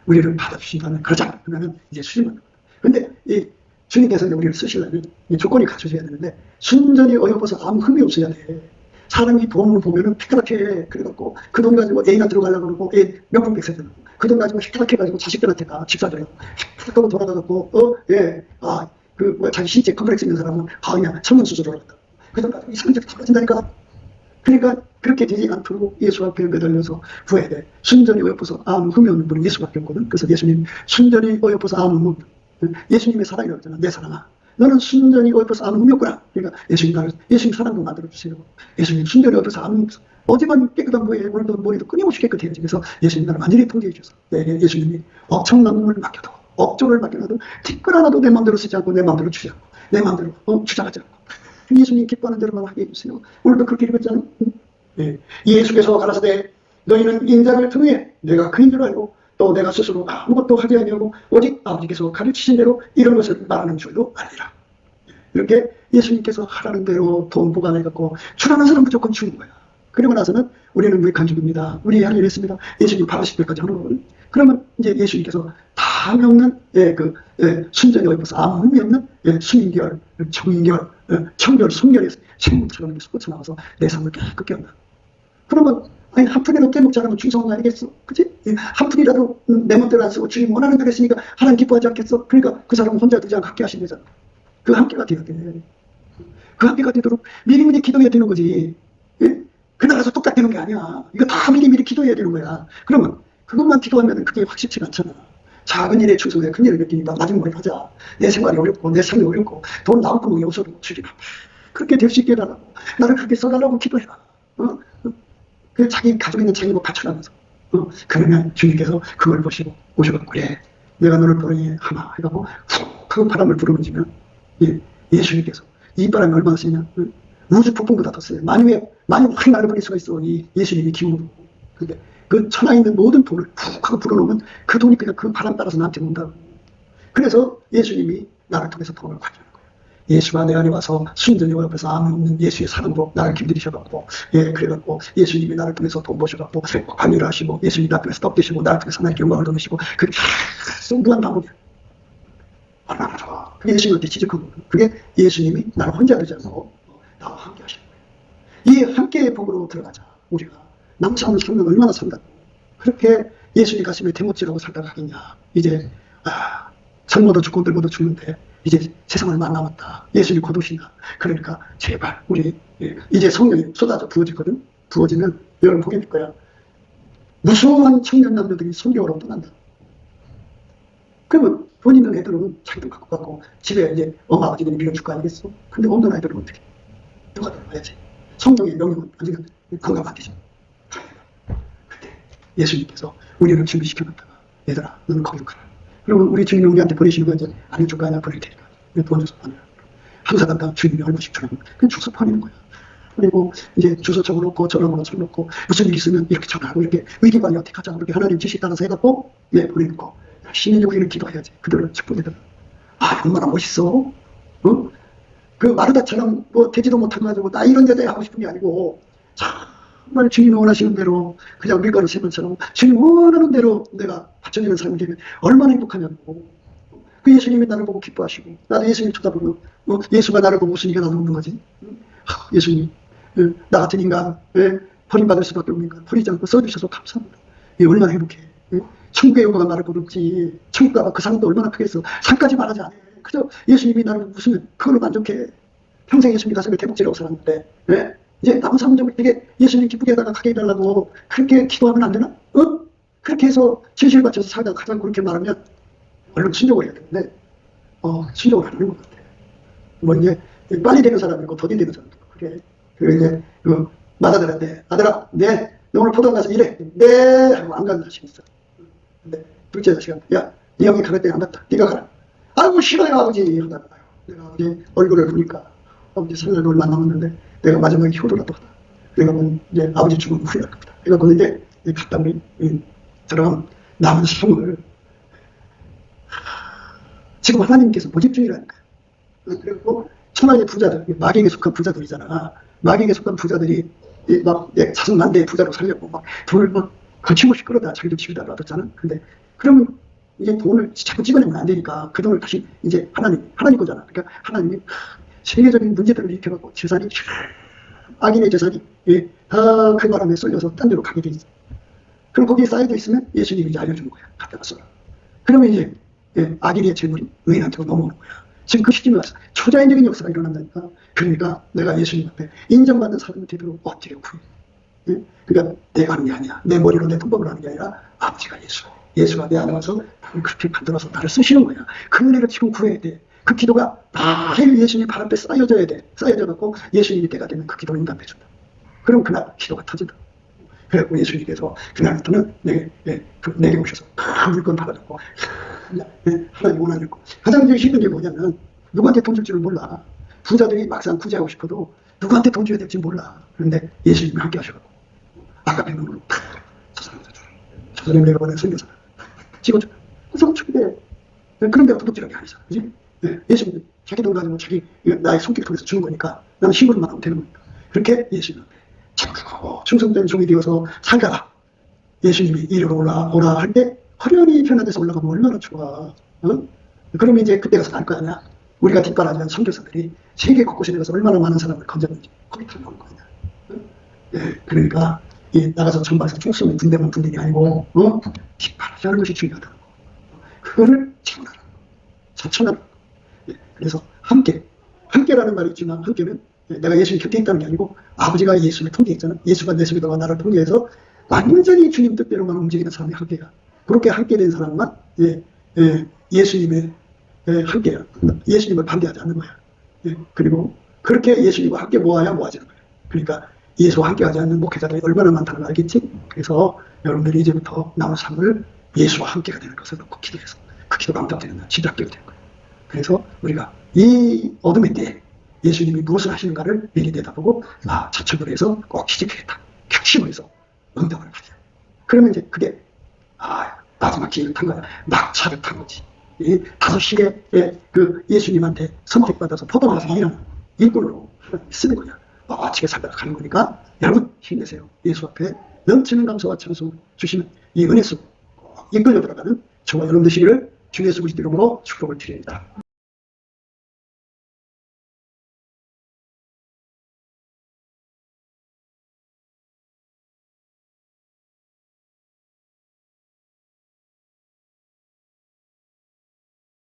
우리를 받아주신다면 그러자. 그러면 이제 수임받는 거다. 근데 이 주님께서 우리를 쓰시려면 이 조건이 갖춰져야 되는데 순전히 어여뻐서 아무 흠이 없어야 돼. 사람이 돈을 보면은 피카랗게 그래갖고 그 돈 가지고 A가 들어가려고 그러고 명품 백세 들고 그 돈 가지고 피카랗게 가지고 자식들한테 다 집사줘요. 피카랗게 돌아가갖고 자기 신체 컴플렉스 있는 사람은 그냥 성형수술을 한다. 그 돈 가지고 이상하게 떨어진다니까. 그러니까 그렇게 되지 않도록 예수 앞에 매달려서 구해야 돼. 순전히 어여뻐서 아무 흠이 없는 분은 예수밖에 없거든. 그래서 예수님 순전히 어여뻐서 아무 흠이 없는 예수님의 사랑이라고 했잖아. 내 사랑아. 너는 순전히 어여뻐서 아무 흠이 없구나. 그러니까 예수님 사랑도 만들어주세요. 예수님 순전히 어여뻐서 아무 흠이 없어. 어제만 깨끗한 거에 오늘도 머리도 끊임없이 깨끗해야지. 그래서 예수님 나를 완전히 통제해 주셔서 예수님이 억청난 놈을 맡겨도 억조를 맡겨놔도 티끌 하나도 내 마음대로 쓰지 않고 내 마음대로 주지 않고 내 마음대로 주장하지 않고 예수님 기뻐하는 대로만 하게 해주세요. 오늘도 그렇게 읽었잖아요. 예수께서 가라사대 너희는 인자를 통해 내가 그인 줄 알고 또 내가 스스로 아무것도 하지 아니하고 오직 아버지께서 가르치신 대로 이런 것을 말하는 줄도 알리라. 이렇게 예수님께서 하라는 대로 돈 보관해갖고 출하는 사람 무조건 주는 거야. 그리고 나서는 우리는 무익한 죽입니다. 우리 할 일 했습니다. 예수님 바라실 때까지 하는 거거든. 그러면 이제 예수님께서 다음이 없는 순전히 어여뻐서 아무 의미 없는 순결, 정결, 청결, 순결에서 생물처럼 솟아 나와서 내 삶을 깨끗게 한다. 그러면 한 푼이라도 떼먹지 않으면 주님 성공 아니겠어? 그치? 한 푼이라도 내 맘대로 안 쓰고 주님 원하는 대로 했으니까 하나님 기뻐하지 않겠어? 그러니까 그 사람은 혼자 되지 않고 함께 하신 거잖아. 그 함께가 되어야 돼. 그 함께가 되도록 미리미리 기도해야 되는 거지. 그날에서 뚝딱 되는 게 아니야. 이거 다 미리미리 기도해야 되는 거야. 그러면 그것만 기도하면 그게 확실치가 않잖아. 작은 일에 충성해 큰 일을 느끼니까 낮은 머리 하자. 내 생활이 어렵고 내 삶이 어렵고 돈 나올 구멍이 없어도 주리라. 그렇게 될 수 있게 해달라고. 나를 그렇게 써달라고 기도해라. 그 자기 가지고 있는 자기 뭐 바쳐나가서 그러면 주님께서 그걸 보시고 오셔갖고 그래 내가 너를 보내니 하마 해갖고 푹 하고 바람을 불어넣으시면 예수님께서 이 바람이 얼마나 세냐. 우주 폭풍보다 더 세요. 만유에 확 날아버릴 수가 있어. 이 예수님의 기운으로. 근데 그 천하에 있는 모든 돈을 푹 하고 불어넣으면 그 돈이 그냥 그 바람 따라서 나한테 온다. 그래서 예수님이 나를 통해서 돈을 가져오는 거예요. 예수가 내 안에 와서 순전히 어여뻐서 아무 없는 예수의 사랑으로 나를 길들이셔갖고 그래갖고 예수님이 나를 통해서 돈 버셔갖고 관여를 하시고 예수님이 나를 통해서 떡 드시고 나를 통해서 하나님께 영광을 얻으시고 그게 계속 무한 반복이에요. 얼마나 좋아. 그게 예수님한테 지적한 거예요. 그게 예수님이 나를 혼자 두지 않고 나와 함께 하시는 거예요. 이 함께의 복으로 들어가자. 우리가 남사는 살면 얼마나 산다고. 그렇게 예수님 가슴에 대못질하고 살다가 하겠냐. 이제 산모도 죽고 들고도 죽는데 이제 세상 얼마 안 남았다. 예수님 곧 오신다. 그러니까 제발 우리 이제 성령이 쏟아져 부어지거든. 부어지면 여러분 보게 될 거야. 무수한 청년 남녀들이 성경으로 떠난다. 그러면 돈 있는 애들은 자기들 갖고 가고 집에 이제 엄마 아버지들이 밀어줄 거 아니겠어? 근데 없는 아이들은 어떻게? 누가 들어가야지. 성경의 명령은 완전히 건강 안 되죠. 그때 예수님께서 우리를 준비시켜놨다가 얘들아 너는 거기로 가라. 그러면 우리 주님이 우리한테 보내시는 거 이제 안 해줄 거 아니야 보낼 테니까. 돈 줘서 안 해요. 한 사람당 주님이 얼마씩 주라면 그냥 주소 보내는 거야. 그리고 이제 주소 적어놓고 전화번호 적어놓고 무슨 일 있으면 이렇게 전화하고 이렇게 위기관리 어떻게 하자 그렇게 하나님 지시 따라서 해갖고 보내놓고 열심히 우리는 기도해야지. 그들을 축복해달라. 얼마나 멋있어. 그 마르다처럼 뭐 되지도 못해가지고 나 이런 데다 하고 싶은 게 아니고 정말 주님이 원하시는 대로 그냥 밀가루 세면처럼 주님 원하는 대로 내가 바쳐지는 삶이 되면 얼마나 행복하냐고. 그 예수님이 나를 보고 기뻐하시고 나도 예수님 쳐다보고 예수가 나를 보고 웃으니까 나도 웃는 거지. 예수님 나 같은 인간 버림받을 수밖에 없는 인간 버리지 않고 써주셔서 감사합니다. 얼마나 행복해. 천국의 영광은 나를 부르지. 천국 가봐. 그 사람도 얼마나 크겠어. 산까지 말하지 않아. 그저 예수님이 나를 웃으면 그걸로 만족해. 평생 예수님 가슴에 대복지라고 살았는데, 왜? 이제 남은 삶은 좀 되게 예수님 기쁘게 하다가 가게 해달라고 그렇게 기도하면 안 되나? 어? 그렇게 해서 진실을 바쳐서 살다가 가장 그렇게 말하면 얼른 순종을 해야 되는데, 순종을 안 하는 것 같아. 뭐 이제 빨리 되는 사람이고 더디 되는 사람도 그래. 그리고 이제 그 맏아들한테 아들아, 네, 너 오늘 포도원 가서 일해. 네 하고 안 가는 자식이 있어. 근데 둘째 자식은 야, 네 형이 가를 때 안 갔다. 네가 가라. 아이고 싫어요 아버지. 하다가 내가 아버지 얼굴을 보니까 아버지 생일도 얼마 안 남았는데 내가 마지막에 효도라도 하다. 내가 이제 아버지 죽으면 후회할 겁니다. 그래서 이제 갔다 우리 저런 남은 삶을 지금 하나님께서 모집중이라니까. 그리고 천하의 부자들, 마귀에게 속한 부자들이잖아. 마귀에게 속한 부자들이 막 자손만대의 부자로 살려고 막 돈을 막 거침없이 끌어다 자기도 집에다 놔뒀잖아. 근데 그러면 이제 돈을 자꾸 찍어내면 안 되니까 그 돈을 다시 이제 하나님 거잖아. 그러니까 하나님이 세계적인 문제들을 일으켜갖고 재산이 악인의 재산이 다 그 바람에 쏠려서 딴 데로 가게 돼 있어. 그럼 거기에 쌓여져 있으면 예수님이 이제 알려주는 거야. 갖다가 써라. 그러면 이제 악인의 재물이 의인한테로 넘어오는 거야. 지금 그 시점에 와서 초자연적인 역사가 일어난다니까. 그러니까 내가 예수님 앞에 인정받는 사람이 되도록 엎드려 구해. 그러니까 내가 하는 게 아니야. 내 머리로 내 통법으로 하는 게 아니라 아버지가 예수가 내 안에 와서 나를 그렇게 만들어서 나를 쓰시는 거야. 그 은혜를 지금 구해야 돼. 그 기도가 매일 예수님 발 앞에 쌓여져야 돼. 쌓여져갖고 예수님이 때가 되면 그 기도를 응답해준다. 그럼 그날 기도가 터진다. 그래갖고 예수님께서 그날부터는 내게 오셔서 물건 받아줬고 하나님 원하셨고 가장 제일 힘든 게 뭐냐면 누구한테 돈 줄 줄을 몰라. 부자들이 막상 구제하고 싶어도 누구한테 돈 줘야 될지 몰라. 그런데 예수님이 함께 하셔갖고 아까 눈으로 저 사람 내가 보낸 선교사 찍어줘. 그 사람 축복해. 그런 데가 도둑질하는 게 아니잖아. 그지? 예수님 자기 돈 가지고 자기 나의 손길 통해서 주는 거니까 나는 신부름만 하면 되는 거니까. 그렇게 예수님 착하고 충성된 종이 되어서 살다가 예수님이 이리로 오라 할 때 화려히 편안해서 올라가면 얼마나 좋아. 그러면 이제 그때 가서 알 거 아니야. 우리가 뒷바라지한 선교사들이 세계 곳곳에 가서 얼마나 많은 사람을 건졌는지 거기 다 나올 거 아니야. 그러니까 나가서 전방에서 쭉 쏘는 군대만 군인이 아니고 뒷바라지 하는 것이 중요하다. 그거를 체험하라. 자천하라. 그래서 함께라는 말이 있지만 함께는 내가 예수님 곁에 있다는 게 아니고 아버지가 예수를 통제했잖아. 예수가 내 속에 들어가 나를 통제해서 완전히 주님 뜻대로만 움직이는 사람이 함께야. 그렇게 함께 된 사람만 예수님의 함께야. 예수님을 반대하지 않는 거야. 그리고 그렇게 예수님과 함께 모아야 모아지는 거야. 그러니까 예수와 함께하지 않는 목회자들이 얼마나 많다는 걸 알겠지? 그래서 여러분들이 이제부터 남은 삶을 예수와 함께가 되는 것을 놓고 기도해서 그 기도가 응답되는 날 지도학교가 되는 거야. 그래서 우리가 이 어둠의 때에 예수님이 무엇을 하시는가를 미리 내다보고 자책을 해서 꼭 취직하겠다. 결심을 해서 응답을 받아요. 그러면 이제 그게 마지막 기회를 탄 거야. 막차를 탄 거지. 이 5시에 그 예수님한테 선택받아서 포도원에서 일하는 일꾼으로 쓰는 거야. 멋지게 살다가 가는 거니까 여러분 힘내세요. 예수 앞에 넘치는 감사와 찬송 주시는 이 은혜 속 이끌려 들어가는 저와 여러분 되시기를 주 예수 그리스도 이름으로 축복을 드립니다.